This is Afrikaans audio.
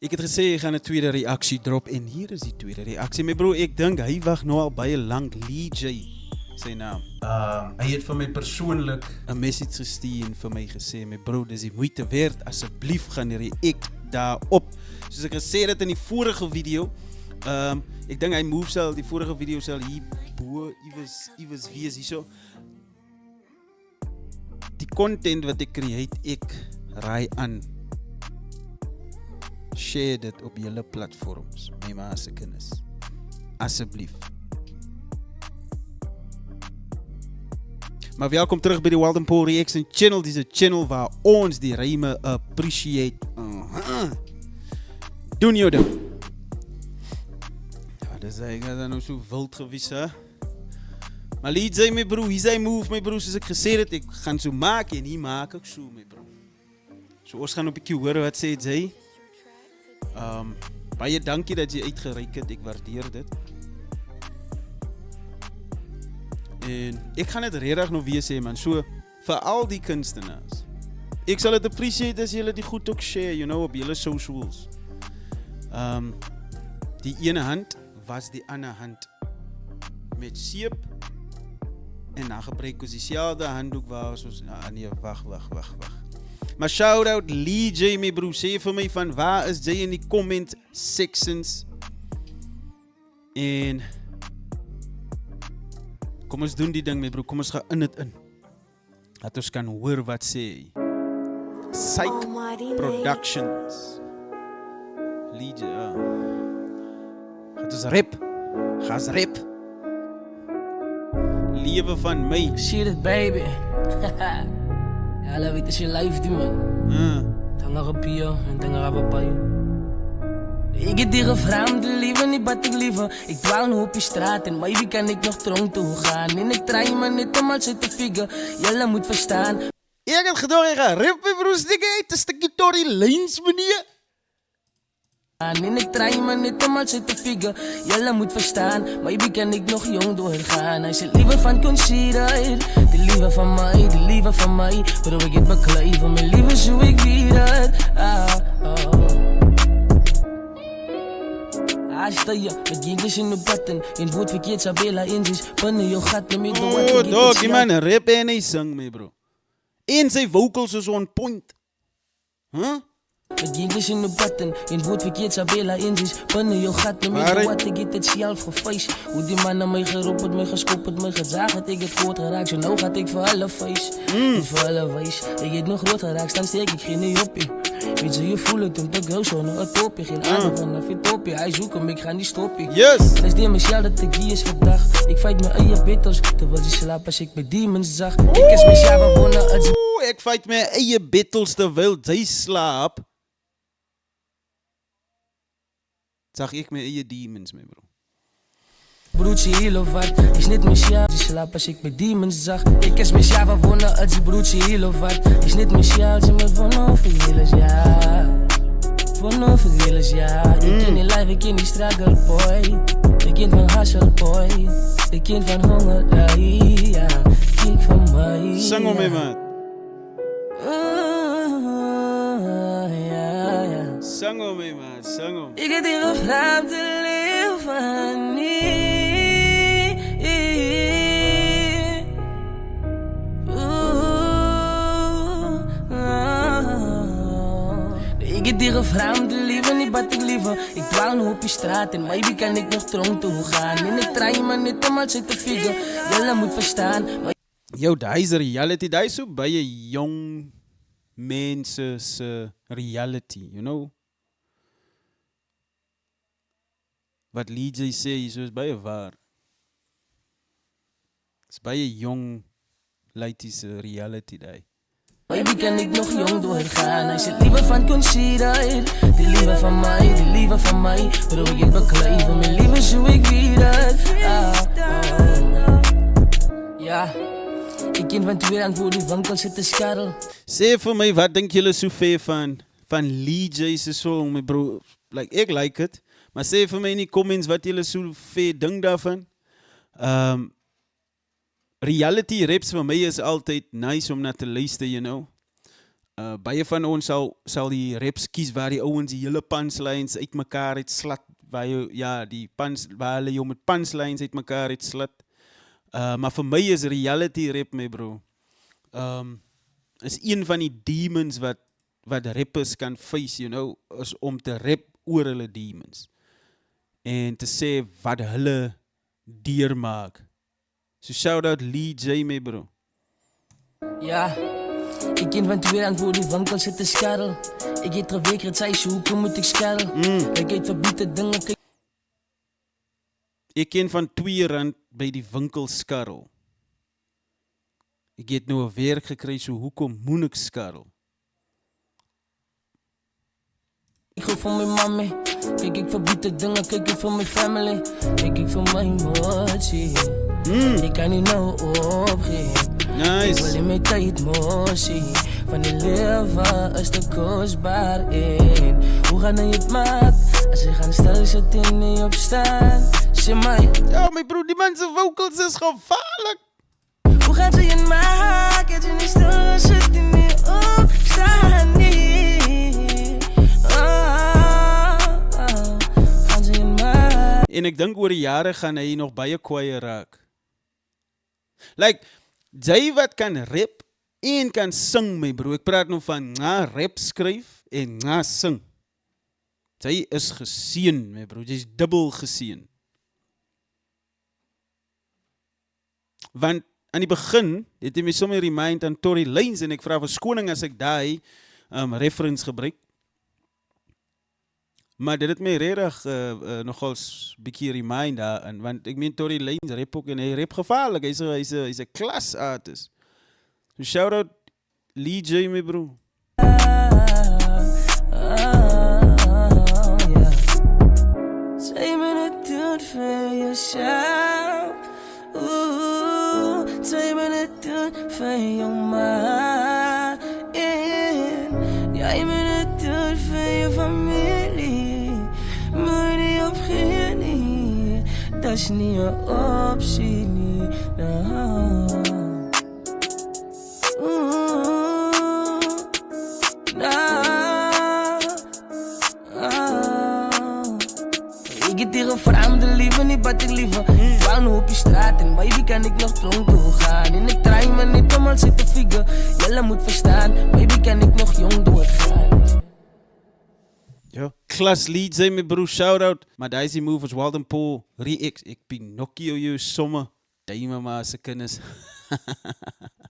Ek het gesê ek gaan 'n tweede reaksie drop en hier is die tweede reaksie. My bro, ek dink hy wag nou al baie lank. Lee J sy naam. Hy het vir my persoonlik 'n message gestuur en vir my gesê, my bro, dis die moeite werd, asseblief gaan react daarop. Soos ek gesê het in die vorige video, ek dink hy move sal die vorige video sal hier bo iewers wees hierso. Die content wat ek create, ek raai aan. Share dit op julle platforms, my ma se kinders. Asseblief. Maar welkom terug by die Wild and Paul Reaction Channel. Dis 'n channel waar ons die ryme appreciate. Doen jou ding. Ja, dis ek het nou so wild gewees, hè. Maar Lee J, my bro, hier sy move, my bro, soos ek gesê het, ek gaan so maak en hier maak ek so, my bro. So ons gaan 'n bietjie hoor wat sê J. Baie dankie dat jy uitgereik het, ek waardeer dit. En ek gaan dit regtig nog weer sê man, so vir al die kunstenaars. Ek sal dit appreciate as julle die goed ook share, you know, op julle socials. Die ene hand was die ander hand met seep en dan gebruik ons dieselfde handdoek waar ons nee, wag. Maar shout out Lee J, my bro, sê vir my van waar is J in die comment sections. En kom ons doen die ding, my bro, kom ons gaan in dit in. Dat ons kan hoor wat sê. Psych Productions. Lee J, Gaat ons rap. Gaas rap. Lewe van my. Shit it baby. Ja, laat weet as je live doet man. Tanga gepio en tanga rapapayo. Ik heb die gevraagd, liever niet wat ik liever. Ik dwaal nu op je straat en maybe kan ik nog dronk toe gaan. En ik draai me niet om al zitten figure. Jelle moet verstaan. Ik heb gedacht, ik ga rap my bro, stik uit. Een stukje Tory Lanez meneer. En ik draai me niet om al zitten figure. Jelle moet verstaan, maybe kan ik nog jong doorgaan. Hij zit liever van consider. De lieve van mij, de lieve van mij. Bro, ik heb beklei van mijn lieve zo ik weer Hasta je, met English in de button. In woord verkeerd, Sabela in zich. Binnen je gat, neem je door wat Oh, dog, die man rap en hy sing my bro. En sy vocals is on point. Huh? Met English in de button, in woord verkeerd, Sabela in zich. Binnen je gat, neem je door wat ik het zelf gefeest. Hoe die man naar mij geroep het, mij geskopt het, mij gezaagd het. Ik het groot geraakt, zo nou gaat ik voor alle feest. Niet voor alle wijs. Ik het nog groot geraakt, dan steek ik geen op je. Weet je, je voelt het, toen ik zo nog een topje. Geen adem vanaf je topje, hij zoekt hem, ik ga niet stoppen. Yes! Dat is die Michel dat ik hier is vandaag. Ik fight mijn eigen battles, terwijl je slaapt als ik bij demons zag. Ik is Michel van wonen uit Ek fight my eie battles terwyl jy slaap. Zag ek my eie demons, my bro. broertje heel of wat. Is niet Michel, je slaapt als ik bij demons zag. Ik is Michel van wonen uit die broertje heel of wat. Is niet Michel, ze met van overheelers, ja. Van overheelers, ja. Ik ken die life, ik ken die struggle, boy. Ik kind van hustle, boy. Ik kind van honger, ja. Kind van mij. Sing om my man. Sing om my man, sing om. Ik heb hier gevraagd te leven, Ik heb die gevraagd, liever niet wat ik liever. Ik dwaal nu op je straat en maybe kan ik nog dronk toe gaan. En ik draai me niet om al zitten figure. Jelle moet verstaan. Yo, daai is reality, daai is so baie jong mense se reality, you know? Wat Lee J sê, is baie waar. Is baie jong laities se reality daai. Maybe kan ik nog jong doorgaan. Hij zit liever van consider. De lieve van mij, de lieve van mij. Bro, ik heb beklei van mijn lieve zo ik weer Ja, ik ken van twee aan voor die winkel zitten scharrel. Sê vir my, wat dink julle so ver van Lee J se song, my bro? Like, ek like it. Maar sê vir my in die comments wat julle so ver dink daarvan. Reality raps vir my is altyd nice om na te luister, you know. Baie van ons sal die raps kies waar die ouens die hele punchlines uit mekaar het slat, waar hulle jou met punchlines uit mekaar het slat. Maar vir my is reality rap, my bro, is een van die demons wat rappers kan face, is om te rap oor hulle demons. En te sê wat hulle deurmaak. So shout out Lee J, my bro. Ja, ik ken van twee aan voor die winkel zit te skarrel. Ik eet geweker het zei, hoe moet ik skarrel? Ik eet verbieden dingen. Ik ken van R2 by die winkel skarrel. Ek het nou 'n werk gekry, so hoekom moet ek skarrel? Ik ga voor mijn mami, kijk ik verbieden dingen, kijk ik voor mijn family, kijk ik voor mijn motie. Ik kan niet nou opgeven. Nice. Ik wil in mijn tijd motie. Van die leven is te kostbaar in. Hoe gaan je het maken? Als je gaan stil zitten en niet opstaan. Zeg mij. Ja, my bro, die man se vocals is gevaarlijk. Hoe gaat je het maken? Als je niet stil zit en niet opstaan. Gaan ze het maken? En ek dink oor die jare gaan hy nog baie kwaai raak. Like, jy wat kan rap en kan sing, my bro. Ek praat nou van rap skryf en sing. Jy is geseën, my bro. Jy is dubbel geseën. Want aan die begin het hy my sommer remind aan Tory Lanez en ek vra verskoning as ek daai reference gebruik. Maar dit het my regtig nogals bietjie remind daarin, want ek meen Tory Lanez rap ook en hy rap gevaarlik, hy's 'n klas artist. So shout out Lee J, my bro. Say me het doet voor jezelf. Say me het doet voor jou maar. Jij me het doet voor je familie. Moet niet opgeven niet. Dat is niet je optie niet. Ik heb hier een vreemde liefde, niet wat ik liever. Ik wou nu op je straat en baby kan ik nog tronk doorgaan. En ik draai me niet om al zitten figure. Jelle moet verstaan, baby kan ik nog jong doorgaan. Ja, klas Lee J, my bro, shout out. Maar daar is die move as Walden Paul, Re-X, ek Pinocchio jou somme, duime maar se kinders.